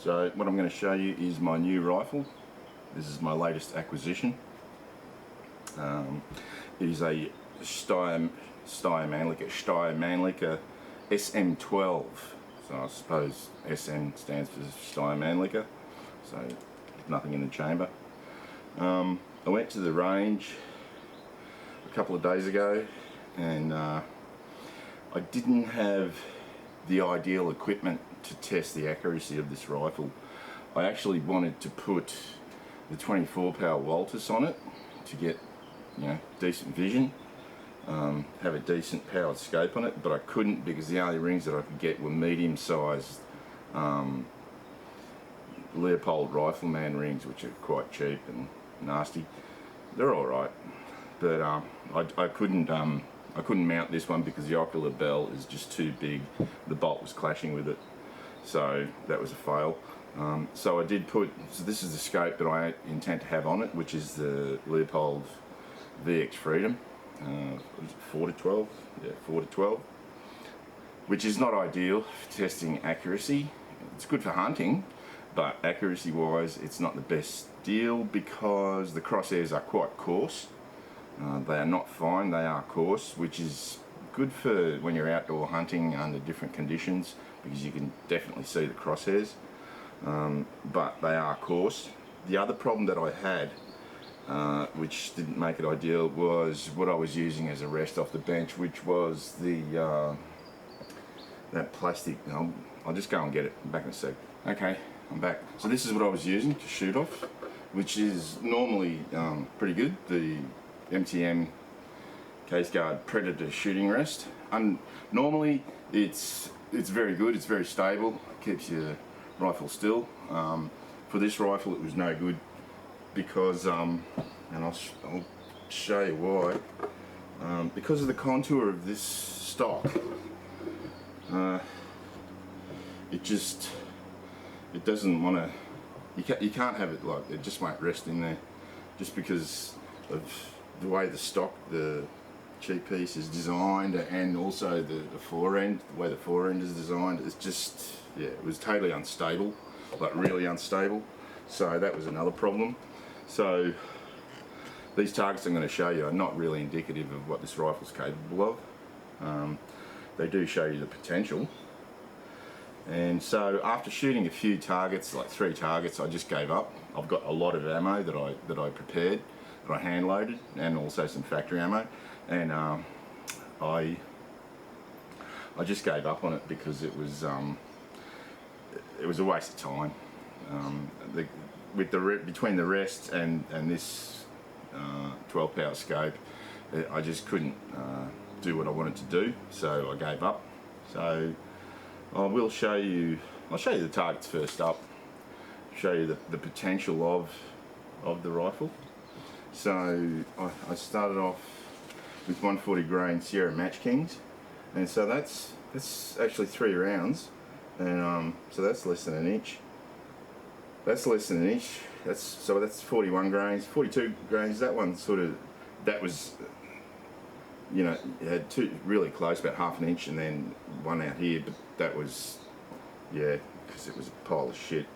So what I'm going to show you is my new rifle. This is my latest acquisition. It is a Steyr Mannlicher SM12. So I suppose SM stands for Steyr Mannlicher. So nothing in the chamber. I went to the range a couple of days ago, and I didn't have the ideal equipment to test the accuracy of this rifle. I actually wanted to put the 24 power Walters on it to get, you know, decent vision, have a decent powered scope on it, but I couldn't because the only rings that I could get were medium sized Leopold Rifleman rings, which are quite cheap and nasty. They're alright, but I couldn't mount this one because the ocular bell is just too big. The bolt was clashing with it, so that was a fail. So I did put, so this is the scope that I intend to have on it, which is the Leopold VX Freedom, 4 to 12, yeah, 4 to 12, which is not ideal for testing accuracy. It's good for hunting, but accuracy wise it's not the best deal because the crosshairs are quite coarse. They are not fine, they are coarse, which is good for when you're outdoor hunting under different conditions because you can definitely see the crosshairs, but they are coarse. The other problem that I had, which didn't make it ideal, was what I was using as a rest off the bench, which was the that plastic. I'll just go and get it. I'm back in a sec. Okay, I'm back. So this is what I was using to shoot off, which is normally pretty good. The MTM Case Guard Predator shooting rest. Normally it's very good. It's very stable. Keeps your rifle still. For this rifle, it was no good because, and I'll show you why. Because of the contour of this stock, it doesn't want to. You can't have it like it just won't rest in there, just because of the way the cheek piece is designed, and also the forend, the way the forend is designed. It's just, yeah, it was totally unstable, like really unstable. So that was another problem. So these targets I'm going to show you are not really indicative of what this rifle's capable of. They do show you the potential. And so after shooting a few targets, like 3 targets, I just gave up. I've got a lot of ammo that I prepared, that I hand loaded, and also some factory ammo, and I just gave up on it because it was a waste of time. Between the rest and this 12 power scope, I just couldn't do what I wanted to do, so I gave up. So I'll show you the targets first up, show you the potential of the rifle. So I started off with 140 grain Sierra Match Kings, and so that's actually 3 rounds, and so that's less than an inch. That's less than an inch. That's 41 grains, 42 grains. That one that was, you know, it had 2 really close, about half an inch, and then one out here, but that was, yeah, because it was a pile of shit.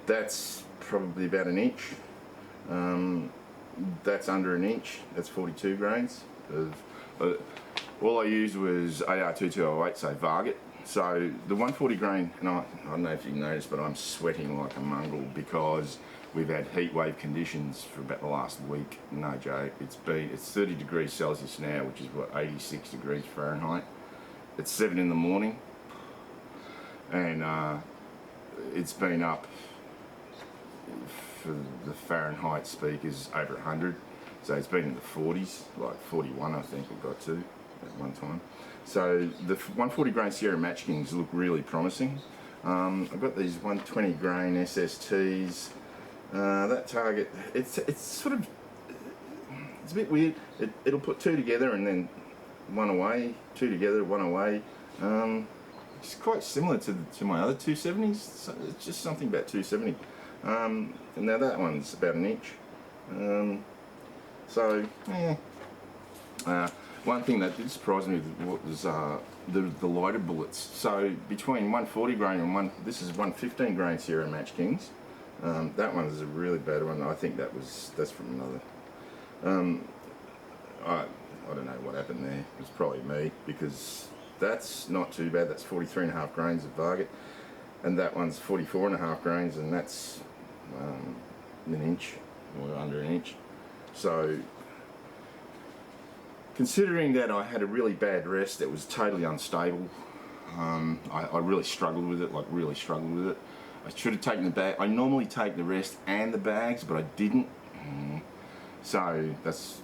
That's probably about an inch. That's under an inch. That's 42 grains. All I used was AR2208, so Varget. So the 140 grain, and I don't know if you noticed, but I'm sweating like a mongrel because we've had heat wave conditions for about the last week. No joke. It's 30 degrees Celsius now, which is what, 86 degrees Fahrenheit. It's 7 in the morning, and it's been up, for the Fahrenheit speakers, over 100. So it's been in the 40s, like 41 I think it got to at one time. So the 140 grain Sierra Match Kings look really promising. I've got these 120 grain SSTs. That target, it's sort of, it's a bit weird. It'll put 2 together and then 1 away, 2 together, 1 away. It's quite similar to my other 270s. So it's just something about 270. And now that one's about an inch. So yeah. One thing that did surprise me was the lighter bullets. So between 140 grain and this is 115 grain Sierra Match Kings. That one is a really bad one. I think that's from another. I don't know what happened there. It was probably me, because that's not too bad. That's 43.5 grains of Varget, and that one's 44.5 grains, and that's an inch or under an inch. So considering that I had a really bad rest that was totally unstable, I really struggled with it, I should have taken the bag. I normally take the rest and the bags, but I didn't. So that's,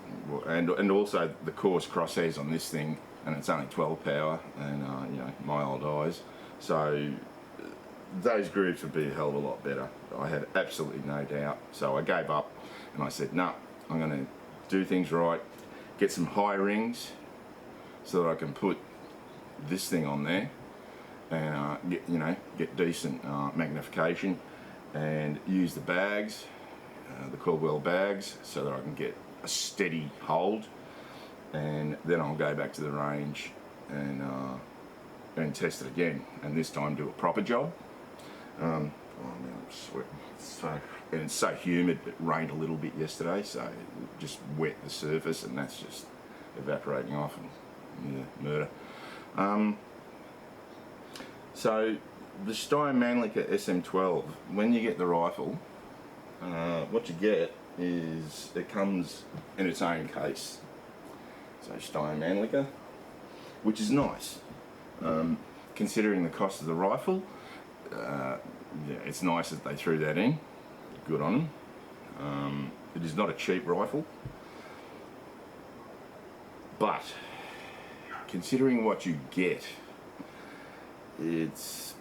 and also the Coarse Crosshairs on this thing, and it's only 12 power, and you know, my old eyes. So those groups would be a hell of a lot better. I had absolutely no doubt. So I gave up, and I said, no, I'm going to do things right, get some high rings, so that I can put this thing on there, and get decent magnification, and use the bags, the Caldwell bags, so that I can get a steady hold, and then I'll go back to the range and test it again, and this time do a proper job. Oh man, I'm sweating. And it's so humid. It rained a little bit yesterday, so it just wet the surface, and that's just evaporating off, and murder. So the Steyr Mannlicher SM12, when you get the rifle, what you get is it comes in its own case. So Steyr Mannlicher, which is nice, considering the cost of the rifle. Yeah, it's nice that they threw that in. Good on them. It is not a cheap rifle, but considering what you get, it's,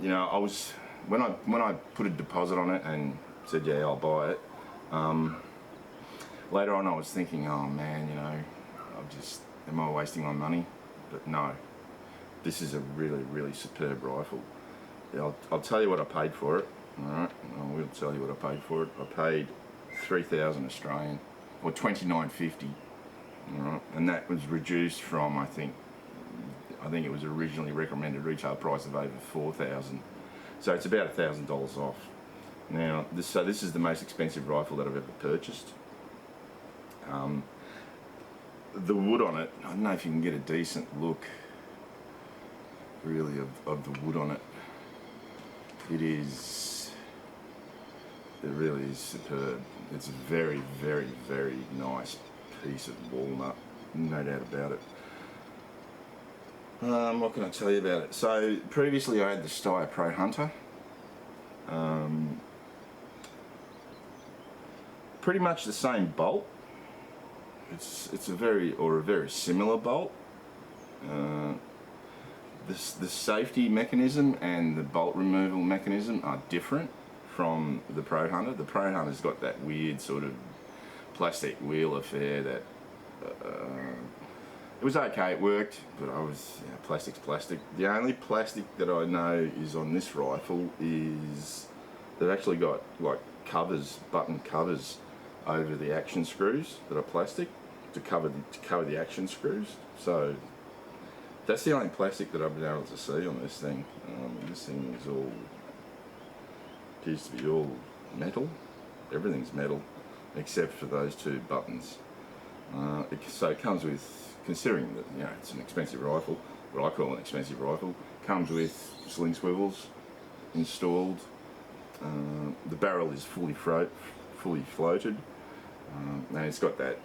you know, I was, when I put a deposit on it and said, yeah, I'll buy it, later on I was thinking, oh man, you know, am I wasting my money? But no, this is a really, really superb rifle. I'll tell you what I paid for it. Alright, I will tell you what I paid for it. I paid 3,000 Australian, or 29.50. Alright, and that was reduced from, I think it was originally recommended retail price of over 4,000. So it's about $1,000 off. Now, this is the most expensive rifle that I've ever purchased. The wood on it, I don't know if you can get a decent look, really, of the wood on it. It really is superb. It's a very, very, very nice piece of walnut, no doubt about it. What can I tell you about it? So previously I had the Steyr Pro Hunter. Pretty much the same bolt. It's a very similar bolt. The safety mechanism and the bolt removal mechanism are different from the Pro Hunter. The Pro Hunter's got that weird sort of plastic wheel affair that it was okay, it worked, but plastic's plastic. The only plastic that I know is on this rifle is they've actually got like covers, button covers over the action screws that are plastic to cover the action screws. So that's the only plastic that I've been able to see on this thing. This thing appears to be all metal. Everything's metal except for those two buttons. So it comes with, considering that it's an expensive rifle, what I call an expensive rifle, comes with sling swivels installed. The barrel is fully floated, and it's got that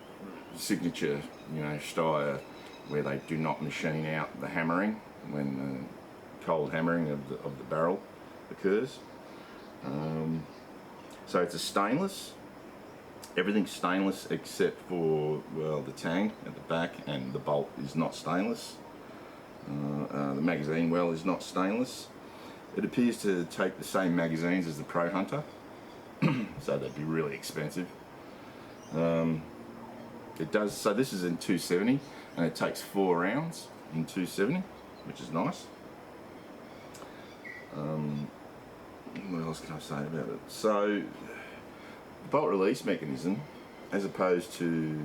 signature, Steyr, where they do not machine out the hammering when the cold hammering of the barrel occurs. So it's a stainless. Everything's stainless except for, well, the tang at the back, and the bolt is not stainless. The magazine well is not stainless. It appears to take the same magazines as the Pro Hunter, so they'd be really expensive. It does, so this is in 270, and it takes 4 rounds in 270, which is nice. What else can I say about it? So, the bolt release mechanism as opposed to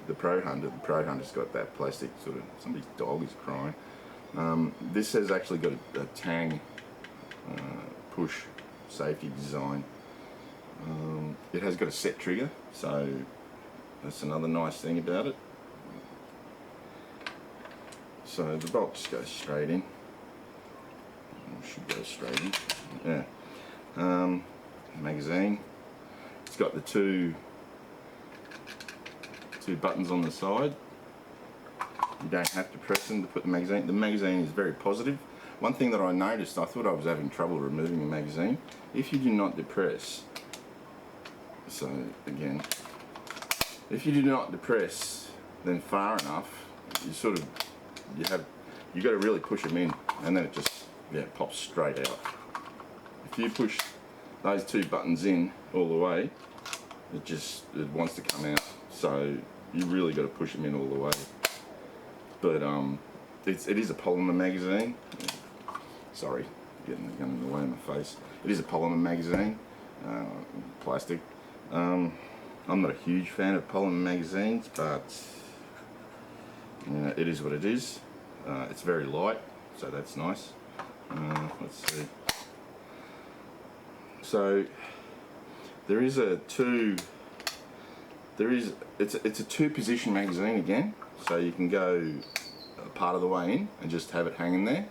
the Pro Hunter. The Pro Hunter's got that plastic sort of, somebody's dog is crying. This has actually got a tang push safety design. It has got a set trigger, so that's another nice thing about it. So the bolt just goes straight in. It should go straight in. Yeah. Magazine. It's got the two buttons on the side. You don't have to press them to put the magazine. The magazine is very positive. One thing that I noticed, I thought I was having trouble removing the magazine. If you do not depress, so again, if you do not depress then far enough, you sort of, you got to really push them in, and then it just, yeah, pops straight out. If you push those two buttons in all the way, it wants to come out. So you really got to push them in all the way. But it is a polymer magazine. Sorry, getting the gun in the way of my face. It is a polymer magazine, plastic. I'm not a huge fan of polymer magazines, but it is what it is. It's very light, so that's nice. Let's see. So there is it's a two-position magazine again, so you can go a part of the way in and just have it hanging there,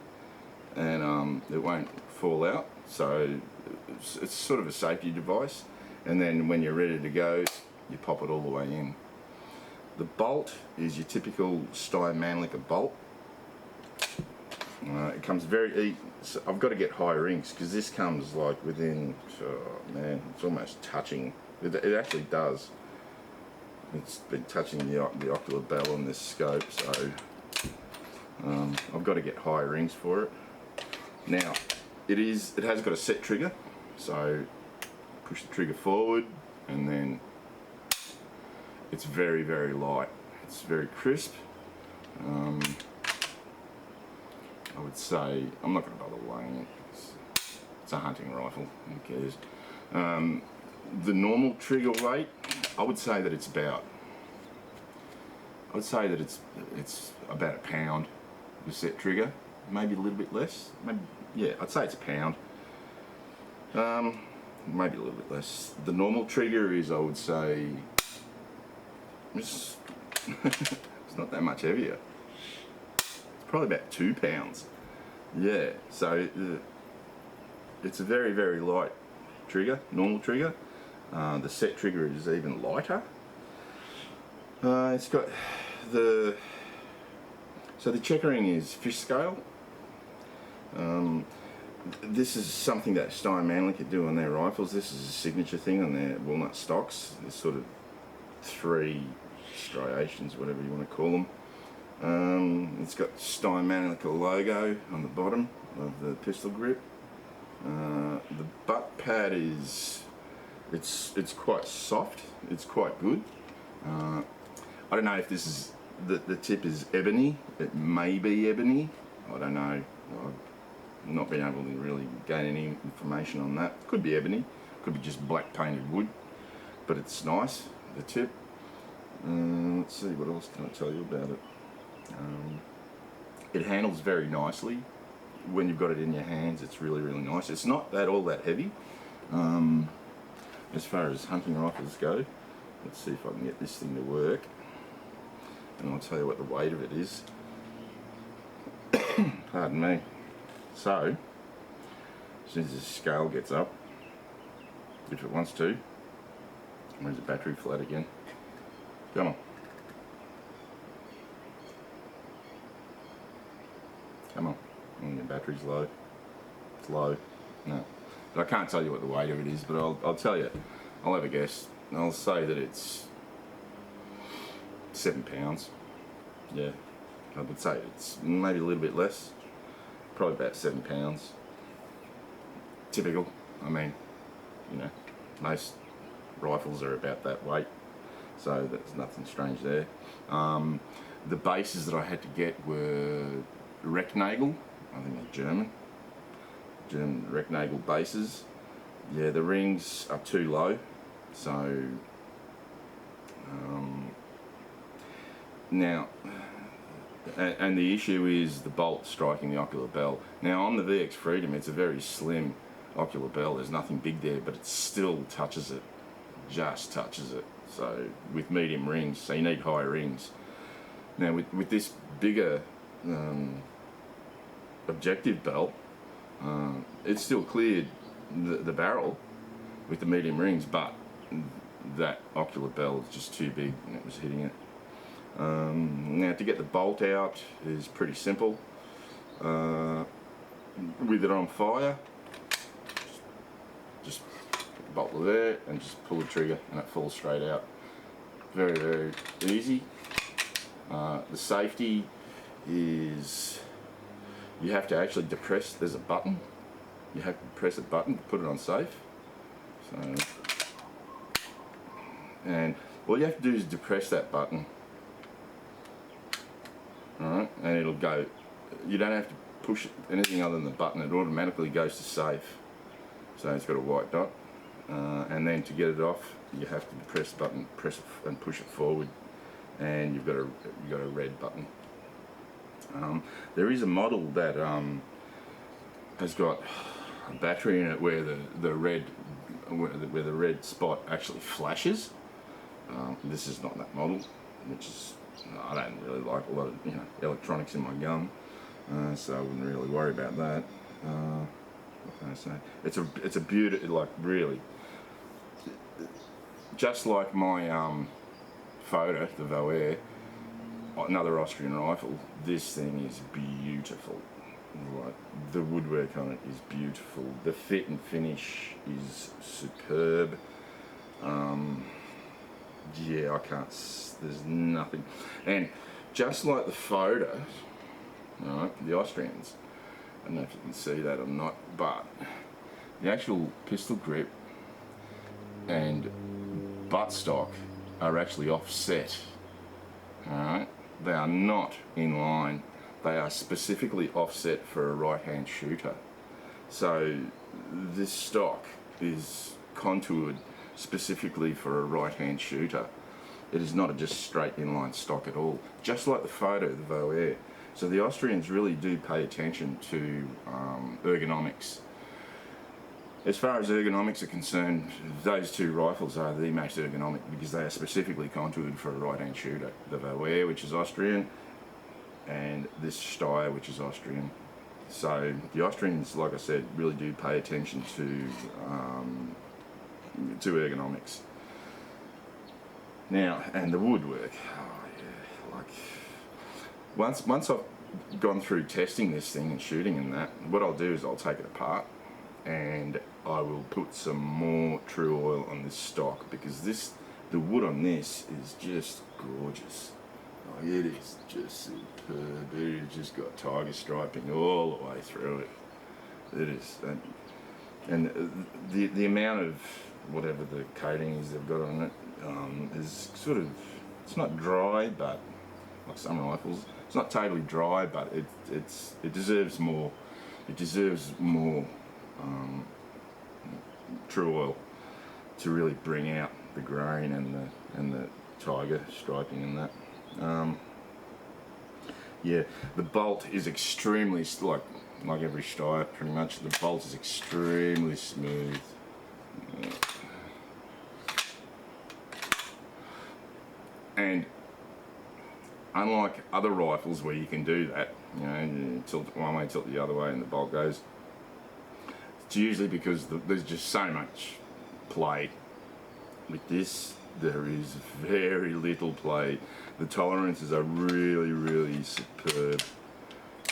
and it won't fall out. So it's sort of a safety device, and then when you're ready to go, you pop it all the way in. The bolt is your typical Steyr Mannlicher bolt. It comes so I've got to get high rings because this comes like within, oh man, it's almost touching. It actually does. It's been touching the ocular bell on this scope, so I've got to get high rings for it. Now, it has got a set trigger, so push the trigger forward, and then it's very, very light. It's very crisp. I would say, I'm not going to bother weighing it. It's a hunting rifle, who cares? The normal trigger weight, I would say that it's about about a pound, the set trigger, maybe a little bit less. Maybe, yeah, I'd say it's a pound. Maybe a little bit less. The normal trigger is, I would say, it's not that much heavier. Probably about 2 pounds. Yeah, so it's a very, very light trigger, normal trigger. The set trigger is even lighter. It's got the checkering is fish scale. This is something that Steyr Mannlicher do on their rifles. This is a signature thing on their walnut stocks. There's sort of 3 striations, whatever you want to call them. It's got Steyr Mannlicher logo on the bottom of the pistol grip. The butt pad is it's quite soft. It's quite good. I don't know if this is the tip is ebony. It may be ebony. I don't know. I've not been able to really gain any information on that. Could be ebony. Could be just black painted wood. But it's nice. The tip. Let's see, what else can I tell you about it? It handles very nicely. When you've got it in your hands, it's really, really nice. It's not all that heavy. As far as hunting rifles go, let's see if I can get this thing to work, and I'll tell you what the weight of it is. Pardon me. So, as soon as the scale gets up, if it wants to, where's the battery flat again? Come on. Come on. The battery's low. It's low. No. But I can't tell you what the weight of it is, but I'll tell you. I'll have a guess. I'll say that it's 7 pounds. Yeah. I would say it's maybe a little bit less. Probably about 7 pounds. Typical. I mean, you know, most rifles are about that weight. So there's nothing strange there. The bases that I had to get were Recknagel, I think they're German Recknagel bases. Yeah, the rings are too low, so Now, and the issue is the bolt striking the ocular bell. Now on the VX Freedom, it's a very slim ocular bell. There's nothing big there, but it still touches it, just touches it. So with medium rings, so you need high rings. Now with this bigger objective bell, it still cleared the barrel with the medium rings, but that ocular bell is just too big and it was hitting it. Now to get the bolt out is pretty simple. With it on fire, just bolt it there and just pull the trigger and it falls straight out. Very, very easy. The safety is you have to actually depress, there's a button. You have to press a button to put it on safe. So, and all you have to do is depress that button. Alright, and it'll go. You don't have to push anything other than the button, it automatically goes to safe. So it's got a white dot. And then to get it off, you have to press the button, press it and push it forward, and you've got a red button. There is a model that has got a battery in it where the red spot actually flashes. This is not that model, which is, I don't really like a lot of electronics in my gum, so I wouldn't really worry about that. What can I say? It's a beauty, like really, just like my Photo, the Voer, another Austrian rifle. This thing is beautiful. Like, the woodwork on it is beautiful. The fit and finish is superb. Yeah, I can't. There's nothing. And just like the Photo, right, the Austrians. I don't know if you can see that or not, but the actual pistol grip and buttstock are actually offset. Alright, they are not in line. They are specifically offset for a right-hand shooter. So this stock is contoured specifically for a right-hand shooter. It is not a just straight inline stock at all. Just like the Photo, the Voer. So the Austrians really do pay attention to ergonomics. As far as ergonomics are concerned, those two rifles are the most ergonomic because they are specifically contoured for a right-hand shooter. The Voer, which is Austrian, and this Steyr, which is Austrian. So the Austrians, like I said, really do pay attention to ergonomics. Now, and the woodwork. Oh yeah, like once I've gone through testing this thing and shooting and that, what I'll do is I'll take it apart and I will put some more True Oil on this stock because the wood on this is just gorgeous. Oh, it is just superb. It has just got tiger striping all the way through it. It is, and the amount of whatever the coating is they've got on it is sort of, it's not dry, but like some rifles, it's not totally dry, but it deserves more. It deserves more True Oil to really bring out the grain and the tiger striping and that. Yeah, the bolt is extremely, like every Steyr pretty much, the bolt is extremely smooth. And unlike other rifles where you can do that, you tilt it one way, tilt the other way and the bolt goes, it's usually because there's just so much play. With this, there is very little play. The tolerances are really, really superb,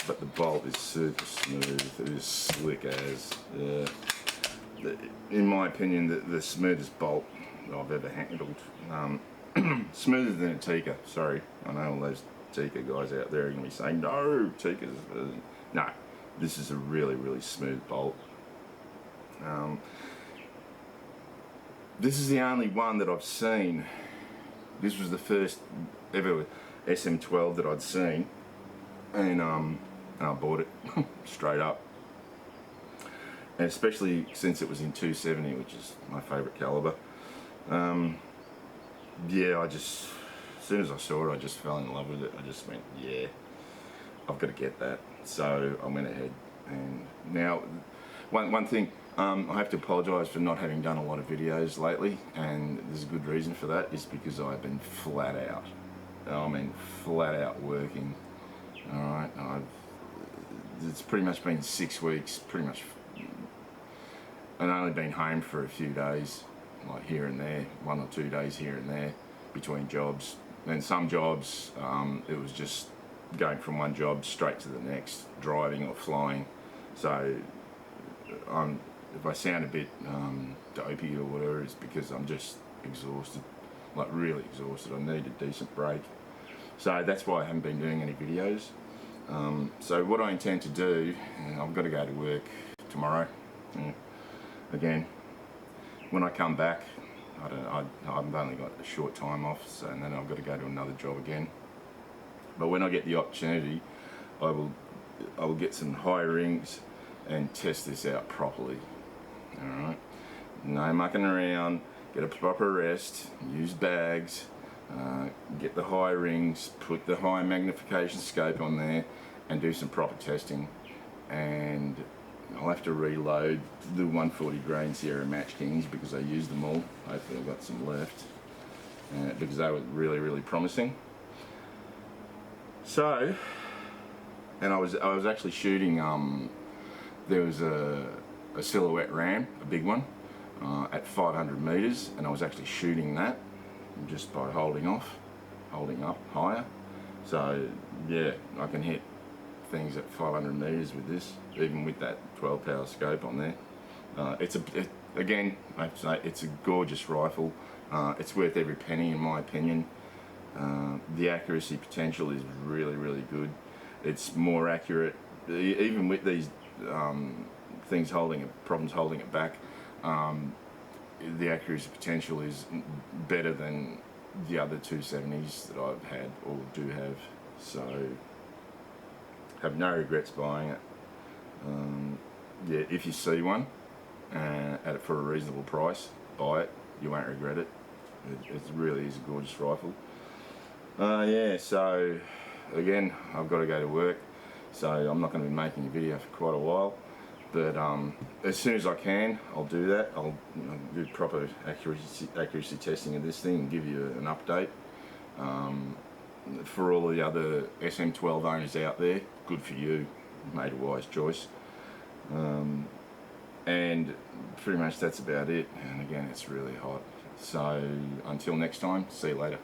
but the bolt is super smooth. It is slick as. In my opinion, the smoothest bolt I've ever handled. Smoother than a Tikka. Sorry, I know all those Tikka guys out there are going to be saying, no, Tikka's... No, this is a really, really smooth bolt. This is the only one that I've seen. This was the first ever SM12 that I'd seen, and I bought it straight up. And especially since it was in 270, which is my favourite calibre. yeah, as soon as I saw it, I just fell in love with it. I just went, yeah, I've got to get that. So I went ahead, and now one thing, I have to apologise for not having done a lot of videos lately, and there's a good reason for that. Is because I've been flat out. I mean, flat out working. All right, it's pretty much been 6 weeks, pretty much. I've only been home for a few days, like here and there, 1 or 2 days here and there between jobs. And some jobs, it was just going from one job straight to the next, driving or flying. So if I sound a bit dopey or whatever, it's because I'm just exhausted, like really exhausted. I need a decent break. So that's why I haven't been doing any videos. So what I intend to do, I've got to go to work tomorrow. Again, when I come back, I've only got a short time off, so, and then I've got to go to another job again. But when I get the opportunity, I will get some high rings and test this out properly. All right, no mucking around. Get a proper rest. Use bags. Get the high rings. Put the high magnification scope on there, and do some proper testing. And I'll have to reload the 140 grain Sierra Match Kings because I used them all. Hopefully I've got some left because they were really, really promising. So, and I was actually shooting. There was a silhouette ram, a big one, at 500 meters, and I was actually shooting that just by holding up higher. So yeah, I can hit things at 500 meters with this, even with that 12 power scope on there. Again, I have to say, it's a gorgeous rifle. It's worth every penny in my opinion. The accuracy potential is really, really good. It's more accurate, even with these problems holding it back. The accuracy potential is better than the other 270s that I've had or do have. So, have no regrets buying it. Yeah, if you see one at it for a reasonable price, buy it. You won't regret it. It really is a gorgeous rifle. Yeah, so again, I've got to go to work, so I'm not going to be making a video for quite a while. But as soon as I can, I'll do that. I'll do proper accuracy testing of this thing and give you an update. For all of the other SM12 owners out there, good for you, made a wise choice. And pretty much that's about it. And again, it's really hot. So until next time, see you later.